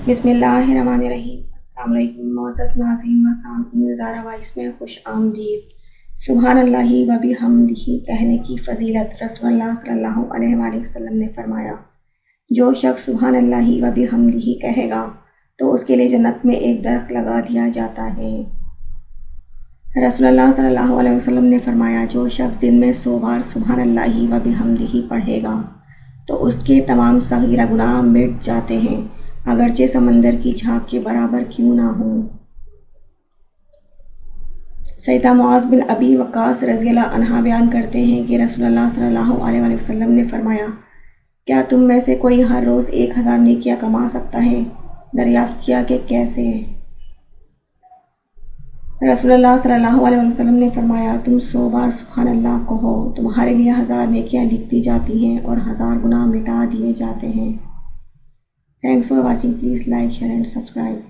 بسم اللہ الرحمن الرحیم۔ السلام علیکم معزز ناظرین و سامعین، زارا وائس میں خوش آمدید۔ سبحان اللہ و بحمدہ کہنے کی فضیلت۔ رسول اللہ صلی اللہ علیہ وآلہ وسلم نے فرمایا، جو شخص سبحان اللہ و بحمدہ کہے گا تو اس کے لیے جنت میں ایک درخت لگا دیا جاتا ہے۔ رسول اللہ صلی اللہ علیہ وسلم نے فرمایا، جو شخص دن میں 100 بار سبحان اللہ و بحمدہ پڑھے گا تو اس کے تمام صغیرہ گناہ مٹ جاتے ہیں، اگرچہ سمندر کی جھاگ کے برابر کیوں نہ ہوں۔ سیدہ معاذ بن ابی وقاص رضی اللہ عنہ بیان کرتے ہیں کہ رسول اللہ صلی اللہ علیہ وآلہ وسلم نے فرمایا، کیا تم میں سے کوئی ہر روز 1000 نیکیاں کما سکتا ہے؟ دریافت کیا کہ کیسے؟ رسول اللہ صلی اللہ علیہ وسلم نے فرمایا، تم 100 بار سبحان اللہ کہو، تمہارے لیے 1000 نیکیاں لکھی جاتی ہیں اور 1000 گناہ مٹا دیے جاتے ہیں۔ Thanks for watching. Please like, share and subscribe.